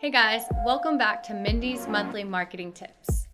Hey guys, welcome back to Mindy's Monthly Marketing Tips.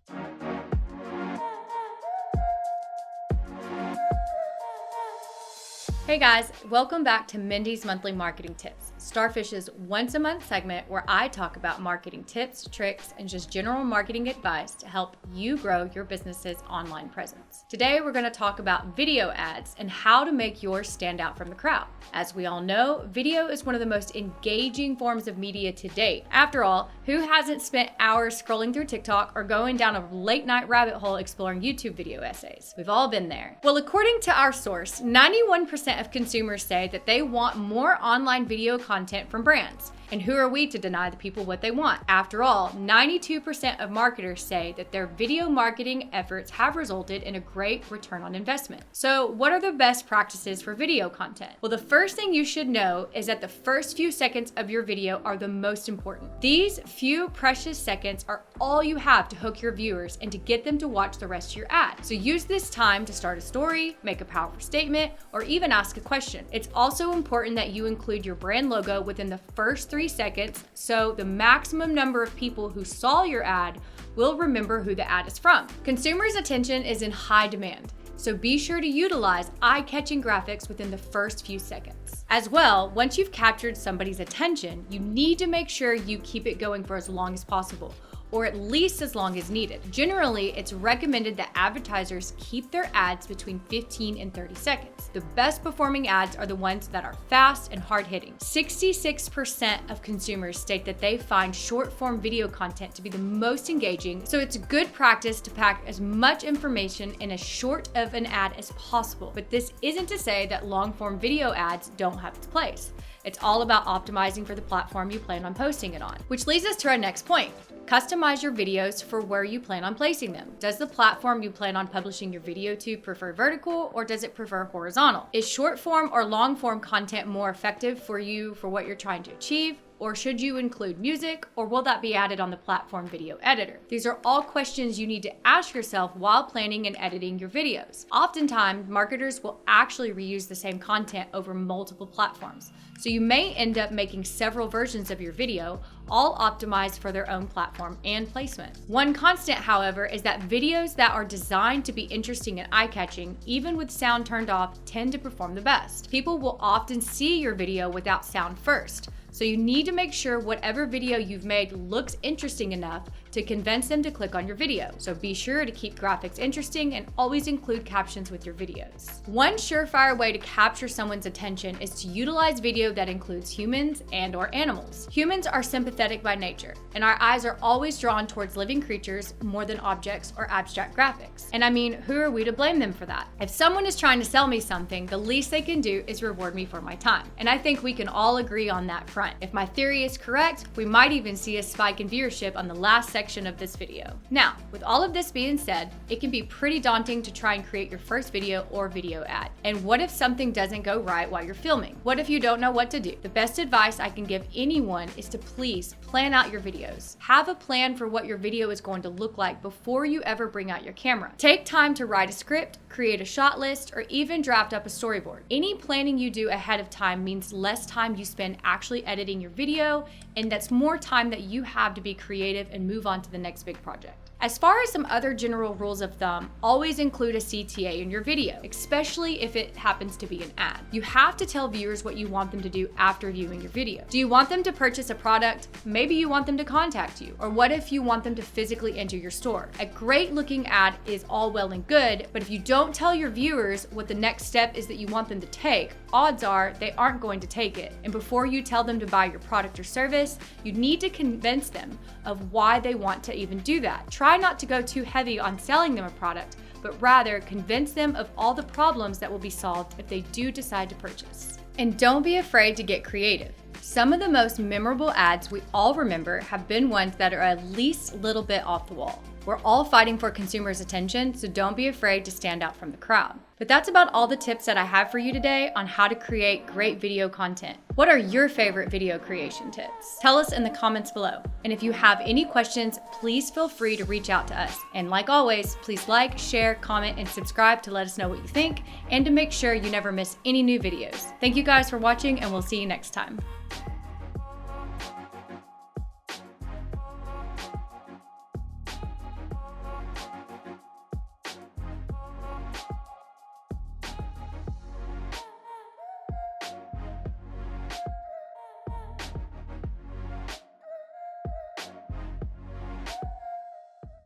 Hey guys, welcome back to Mindy's Monthly Marketing Tips, Starfish's once-a-month segment where I talk about marketing tips, tricks, and just general marketing advice to help you grow your business's online presence. Today, we're going to talk about video ads and how to make yours stand out from the crowd. As we all know, video is one of the most engaging forms of media to date. After all, who hasn't spent hours scrolling through TikTok or going down a late-night rabbit hole exploring YouTube video essays? We've all been there. Well, according to our source, 91% of consumers say that they want more online video content from brands. And who are we to deny the people what they want? After all, 92% of marketers say that their video marketing efforts have resulted in a great return on investment. So what are the best practices for video content? Well, the first thing you should know is that the first few seconds of your video are the most important. These few precious seconds are all you have to hook your viewers and to get them to watch the rest of your ad. So use this time to start a story, make a powerful statement, or even ask a question. It's also important that you include your brand logo within the first 3 seconds, so the maximum number of people who saw your ad will remember who the ad is from. Consumers' attention is in high demand, so be sure to utilize eye-catching graphics within the first few seconds. As well, once you've captured somebody's attention, you need to make sure you keep it going for as long as possible, or at least as long as needed. Generally, it's recommended that advertisers keep their ads between 15 and 30 seconds. The best performing ads are the ones that are fast and hard-hitting. 66% of consumers state that they find short-form video content to be the most engaging, so it's good practice to pack as much information in as short of an ad as possible. But this isn't to say that long-form video ads don't have its place. It's all about optimizing for the platform you plan on posting it on. Which leads us to our next point. Customize your videos for where you plan on placing them. Does the platform you plan on publishing your video to prefer vertical, or does it prefer horizontal? Is short form or long form content more effective for you for what you're trying to achieve? Or should you include music, or will that be added on the platform video editor? These are all questions you need to ask yourself while planning and editing your videos. Oftentimes, marketers will actually reuse the same content over multiple platforms. So you may end up making several versions of your video, all optimized for their own platform and placement. One constant, however, is that videos that are designed to be interesting and eye-catching, even with sound turned off, tend to perform the best. People will often see your video without sound first. So you need to make sure whatever video you've made looks interesting enough to convince them to click on your video. So be sure to keep graphics interesting and always include captions with your videos. One surefire way to capture someone's attention is to utilize video that includes humans and/or animals. Humans are sympathetic by nature, and our eyes are always drawn towards living creatures more than objects or abstract graphics. And I mean, who are we to blame them for that? If someone is trying to sell me something, the least they can do is reward me for my time. And I think we can all agree on that front. If my theory is correct, we might even see a spike in viewership on the last section of this video. Now, with all of this being said, it can be pretty daunting to try and create your first video or video ad. And what if something doesn't go right while you're filming? What if you don't know what to do? The best advice I can give anyone is to please plan out your videos. Have a plan for what your video is going to look like before you ever bring out your camera. Take time to write a script, create a shot list, or even draft up a storyboard. Any planning you do ahead of time means less time you spend actually editing your video, and that's more time that you have to be creative and move on to the next big project. As far as some other general rules of thumb, always include a CTA in your video, especially if it happens to be an ad. You have to tell viewers what you want them to do after viewing your video. Do you want them to purchase a product? Maybe you want them to contact you. Or what if you want them to physically enter your store? A great looking ad is all well and good, but if you don't tell your viewers what the next step is that you want them to take, odds are they aren't going to take it. And before you tell them to buy your product or service, you need to convince them of why they want to even do that. Try not to go too heavy on selling them a product, but rather convince them of all the problems that will be solved if they do decide to purchase. And don't be afraid to get creative. Some of the most memorable ads we all remember have been ones that are at least a little bit off the wall. We're all fighting for consumers' attention, so don't be afraid to stand out from the crowd. But that's about all the tips that I have for you today on how to create great video content. What are your favorite video creation tips? Tell us in the comments below. And if you have any questions, please feel free to reach out to us. And like always, please like, share, comment, and subscribe to let us know what you think and to make sure you never miss any new videos. Thank you guys for watching, and we'll see you next time.